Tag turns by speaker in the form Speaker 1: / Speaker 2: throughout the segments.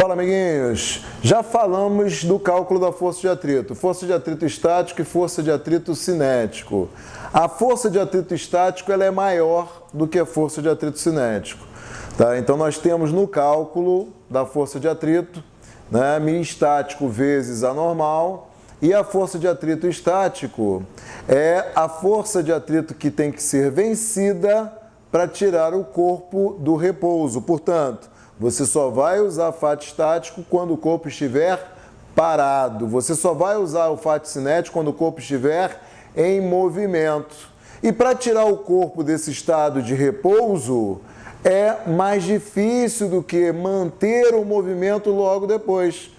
Speaker 1: Fala, amiguinhos! Já falamos do cálculo da força de atrito estático e força de atrito cinético. A força de atrito estático ela é maior do que a força de atrito cinético. Tá? Então, nós temos no cálculo da força de atrito, né, μ estático vezes a normal, e a força de atrito estático é a força de atrito que tem que ser vencida para tirar o corpo do repouso. Portanto, você só vai usar fato estático quando o corpo estiver parado. Você só vai usar o fato cinético quando o corpo estiver em movimento. E para tirar o corpo desse estado de repouso, é mais difícil do que manter o movimento logo depois.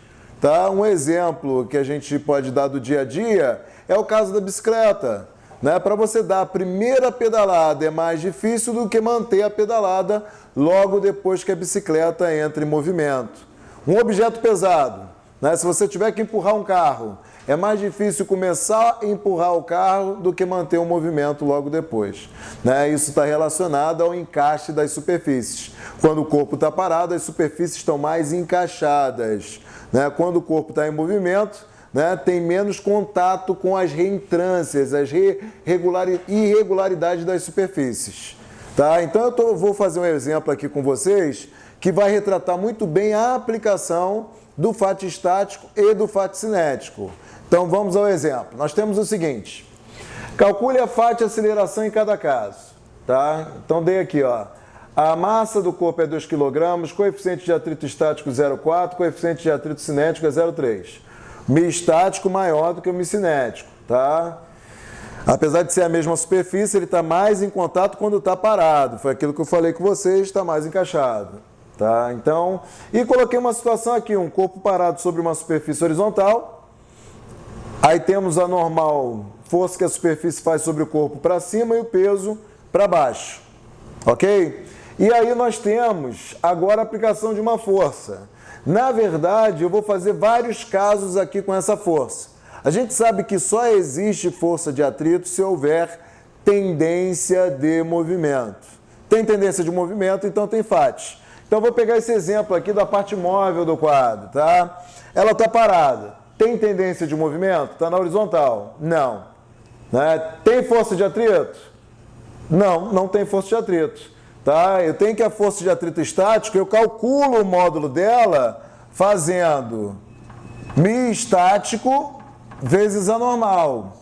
Speaker 1: Tá? Um exemplo que a gente pode dar do dia a dia é o caso da bicicleta. Né? Para você dar a primeira pedalada é mais difícil do que manter a pedalada logo depois que a bicicleta entra em movimento. Um objeto pesado, né? Se você tiver que empurrar um carro, é mais difícil começar a empurrar o carro do que manter o movimento logo depois. Né? Isso está relacionado ao encaixe das superfícies. Quando o corpo está parado, as superfícies estão mais encaixadas. Né? Quando o corpo está em movimento, né, tem menos contato com as reentrâncias, as irregularidades das superfícies. Tá? Então, vou fazer um exemplo aqui com vocês que vai retratar muito bem a aplicação do fato estático e do fato cinético. Então, vamos ao exemplo. Nós temos o seguinte: calcule a fato e aceleração em cada caso. Tá? Então, dei aqui, ó. A massa do corpo é 2 kg, coeficiente de atrito estático 0,4, coeficiente de atrito cinético é 0,3. μ estático maior do que o μ cinético, tá? Apesar de ser a mesma superfície, ele está mais em contato quando está parado. Foi aquilo que eu falei com vocês, está mais encaixado, tá? Então, e coloquei uma situação aqui, um corpo parado sobre uma superfície horizontal. Aí temos a normal, força que a superfície faz sobre o corpo para cima e o peso para baixo, ok? E aí nós temos agora a aplicação de uma força. Na verdade, eu vou fazer vários casos aqui com essa força. A gente sabe que só existe força de atrito se houver tendência de movimento. Tem tendência de movimento, então tem FAT. Então, eu vou pegar esse exemplo aqui da parte móvel do quadro, tá? Ela está parada. Tem tendência de movimento? Está na horizontal? Não. Né? Tem força de atrito? Não, não tem força de atrito. Tá? Eu tenho que a força de atrito estático, eu calculo o módulo dela fazendo μ estático vezes a normal.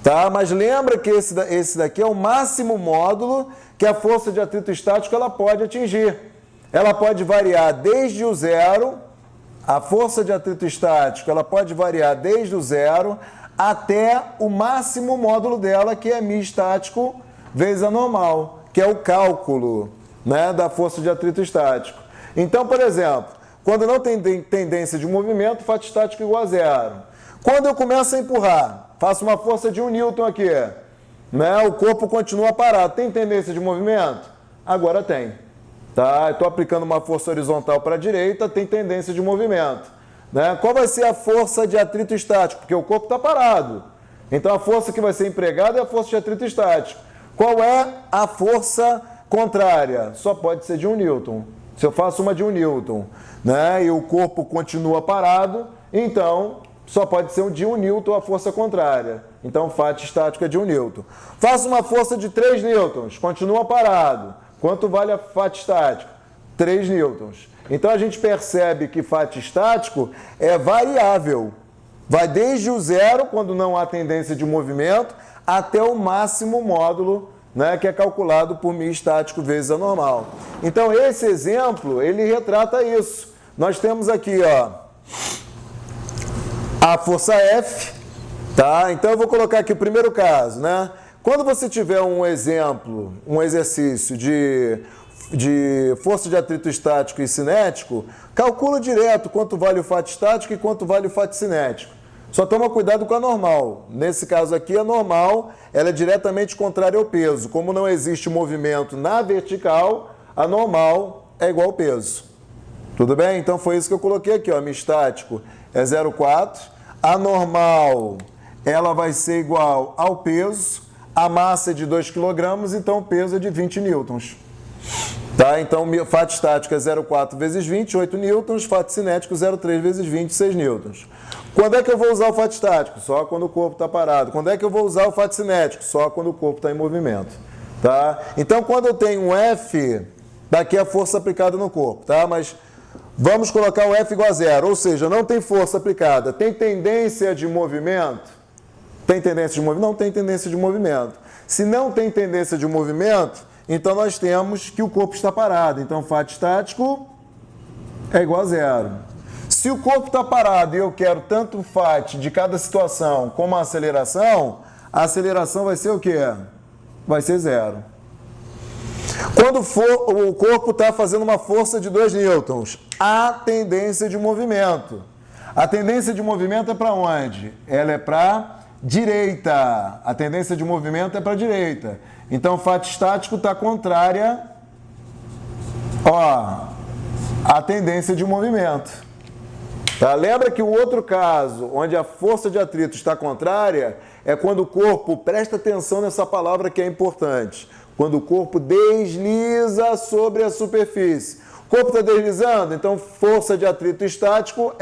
Speaker 1: Tá? Mas lembra que esse daqui é o máximo módulo que a força de atrito estático ela pode atingir. Ela pode variar desde o zero, a força de atrito estático ela pode variar desde o zero até o máximo módulo dela, que é μ estático vezes a normal, que é o cálculo, né, da força de atrito estático. Então, por exemplo, quando não tem tendência de movimento, fato estático igual a zero. Quando eu começo a empurrar, faço uma força de 1 Newton aqui, né, o corpo continua parado. Tem tendência de movimento? Agora tem. Tá? Estou aplicando uma força horizontal para a direita, tem tendência de movimento. Né? Qual vai ser a força de atrito estático? Porque o corpo está parado. Então, a força que vai ser empregada é a força de atrito estático. Qual é a força contrária? Só pode ser de 1 Newton. Se eu faço uma de 1 Newton, né, e o corpo continua parado, então só pode ser de 1 Newton a força contrária. Então, o fato estático é de 1 Newton. Faço uma força de 3 Newtons, continua parado. Quanto vale a fato estático? 3 Newtons. Então, a gente percebe que fato estático é variável. Vai desde o zero, quando não há tendência de movimento, até o máximo módulo, né, que é calculado por μ estático vezes a normal. Então, esse exemplo, ele retrata isso. Nós temos aqui, ó, a força F, tá? Então, eu vou colocar aqui o primeiro caso, né? Quando você tiver um exemplo, um exercício de força de atrito estático e cinético, calcula direto quanto vale o fato estático e quanto vale o fato cinético. Só toma cuidado com a normal. Nesse caso aqui, a normal ela é diretamente contrária ao peso. Como não existe movimento na vertical, a normal é igual ao peso. Tudo bem? Então, foi isso que eu coloquei aqui. Ó. μ estático é 0,4. A normal ela vai ser igual ao peso. A massa é de 2 kg, então o peso é de 20 newtons. Tá? Então, fato estático é 0,4 vezes 20, 8 newtons, fato cinético 0,3 vezes 20, 6 newtons. Quando é que eu vou usar o fato estático? Só quando o corpo está parado. Quando é que eu vou usar o fato cinético? Só quando o corpo está em movimento. Tá? Então, quando eu tenho um F, daqui é a força aplicada no corpo. Tá? Mas vamos colocar o F igual a zero, ou seja, não tem força aplicada. Tem tendência de movimento? Tem tendência de movimento? Não tem tendência de movimento. Se não tem tendência de movimento, então nós temos que o corpo está parado. Então, fato estático é igual a zero. Se o corpo está parado e eu quero tanto o fato de cada situação como a aceleração vai ser o quê? Vai ser zero. Quando o corpo está fazendo uma força de 2 newtons, há tendência de movimento. A tendência de movimento é para onde? Ela é para direita. A tendência de movimento é para a direita. Então, o fato estático está contrária à tendência de movimento. Tá? Lembra que o outro caso, onde a força de atrito está contrária, é quando o corpo, presta atenção nessa palavra que é importante, quando o corpo desliza sobre a superfície. O corpo está deslizando, então força de atrito estático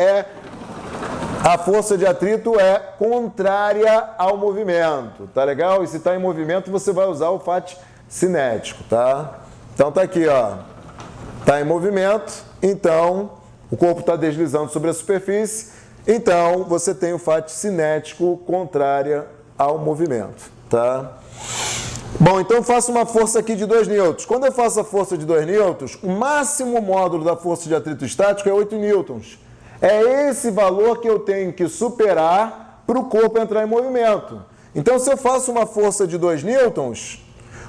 Speaker 1: a força de atrito é contrária ao movimento, tá legal? E se está em movimento, você vai usar o fato cinético, tá? Então tá aqui, ó, tá em movimento, então o corpo está deslizando sobre a superfície, então você tem o fato cinético contrária ao movimento, tá? Bom, então eu faço uma força aqui de 2 newtons. Quando eu faço a força de 2 newtons, o máximo módulo da força de atrito estático é 8 newtons. É esse valor que eu tenho que superar para o corpo entrar em movimento. Então, se eu faço uma força de 2 newtons,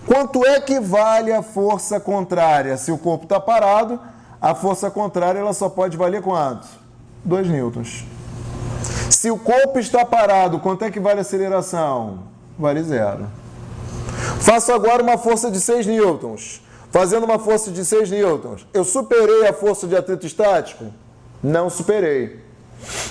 Speaker 1: quanto é que vale a força contrária? Se o corpo está parado, a força contrária ela só pode valer quanto? 2 newtons. Se o corpo está parado, quanto é que vale a aceleração? Vale zero. Faço agora uma força de 6 newtons. Fazendo uma força de 6 newtons, eu superei a força de atrito estático? Não superei.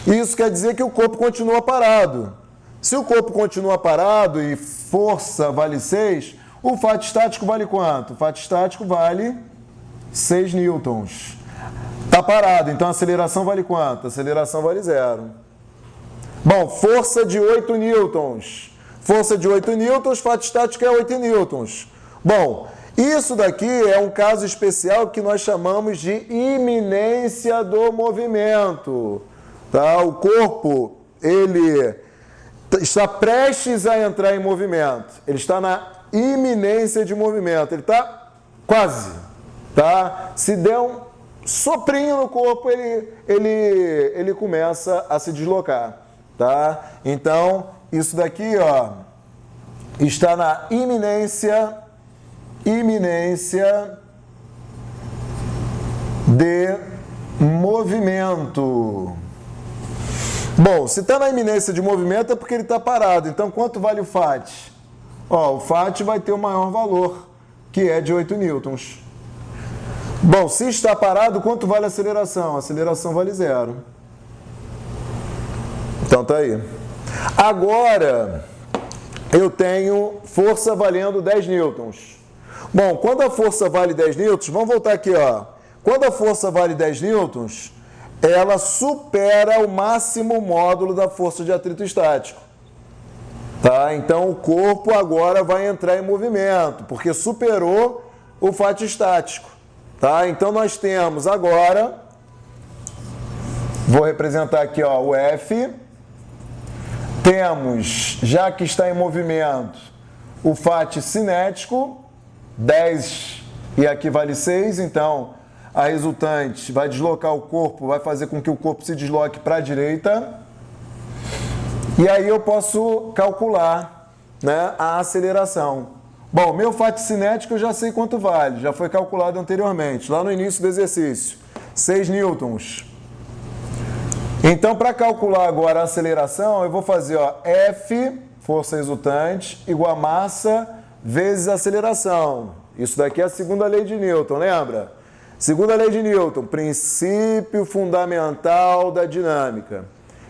Speaker 1: Isso quer dizer que o corpo continua parado. Se o corpo continua parado e força vale 6, o fato estático vale quanto? O fato estático vale 6 newtons. Está parado, então a aceleração vale quanto? A aceleração vale zero. Bom, força de 8 newtons. Força de 8 newtons, fato estático é 8 newtons. Bom, isso daqui é um caso especial que nós chamamos de iminência do movimento. Tá? O corpo, ele está prestes a entrar em movimento. Ele está na iminência de movimento. Ele está quase. Tá? Se der um soprinho no corpo, ele começa a se deslocar. Tá? Então, isso daqui, ó, está na iminência de movimento. Bom, se está na iminência de movimento é porque ele está parado. Então, quanto vale o FAT? Ó, o FAT vai ter o maior valor, que é de 8 newtons. Bom, se está parado, quanto vale a aceleração? A aceleração vale zero. Então, tá aí. Agora, eu tenho força valendo 10 newtons. Bom, quando a força vale 10 newtons, vamos voltar aqui, ó. Quando a força vale 10 newtons, ela supera o máximo módulo da força de atrito estático. Tá? Então, o corpo agora vai entrar em movimento, porque superou o fato estático. Tá? Então, nós temos agora, vou representar aqui, ó, o F. Temos, já que está em movimento, o fato cinético, 10 e aqui vale 6, então a resultante vai deslocar o corpo, vai fazer com que o corpo se desloque para a direita. E aí eu posso calcular, né, a aceleração. Bom, meu fato cinético eu já sei quanto vale, já foi calculado anteriormente, lá no início do exercício, 6 newtons. Então, para calcular agora a aceleração, eu vou fazer, ó, F, força resultante, igual a massa vezes aceleração. Isso daqui é a segunda lei de Newton, lembra? Segunda lei de Newton, princípio fundamental da dinâmica.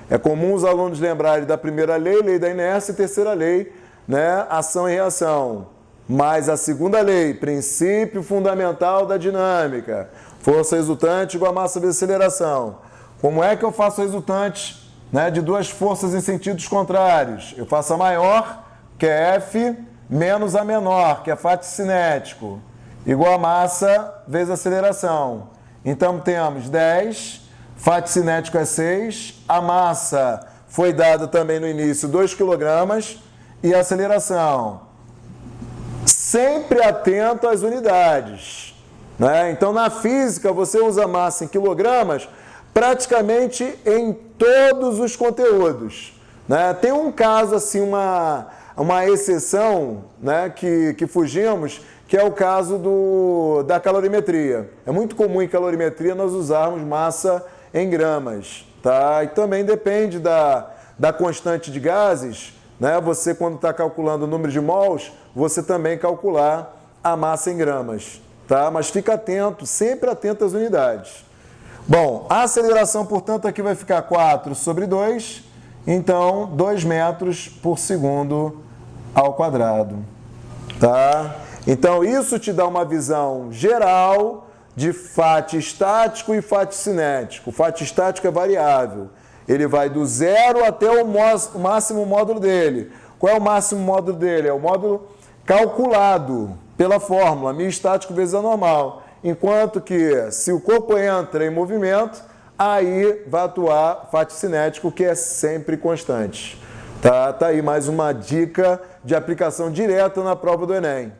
Speaker 1: É comum os alunos lembrarem da primeira lei, lei da inércia, e terceira lei, né, ação e reação. mais a segunda lei, princípio fundamental da dinâmica, força resultante igual a massa vezes aceleração. Como é que eu faço resultante, né, de duas forças em sentidos contrários? Eu faço a maior, que é F, menos a menor, que é fato cinético, igual a massa vezes aceleração. Então temos 10, fato cinético é 6, a massa foi dada também no início 2 kg e a aceleração. Sempre atento às unidades, né? Então na física você usa massa em quilogramas praticamente em todos os conteúdos, né? Tem um caso assim, uma exceção, né, que fugimos, que é o caso da calorimetria. É muito comum em calorimetria nós usarmos massa em gramas, tá? E também depende da constante de gases, né? Você, quando está calculando o número de mols, você também calcular a massa em gramas, tá? Mas fica atento, sempre atento às unidades. Bom, a aceleração, portanto, aqui vai ficar 4 sobre 2, então 2 metros por segundo ao quadrado, tá? Então, isso te dá uma visão geral de fato estático e fato cinético. O fato estático é variável. Ele vai do zero até o máximo módulo dele. Qual é o máximo módulo dele? É o módulo calculado pela fórmula, μ estático vezes a normal. Enquanto que, se o corpo entra em movimento, aí vai atuar o fato cinético, que é sempre constante. Tá aí mais uma dica de aplicação direta na prova do Enem.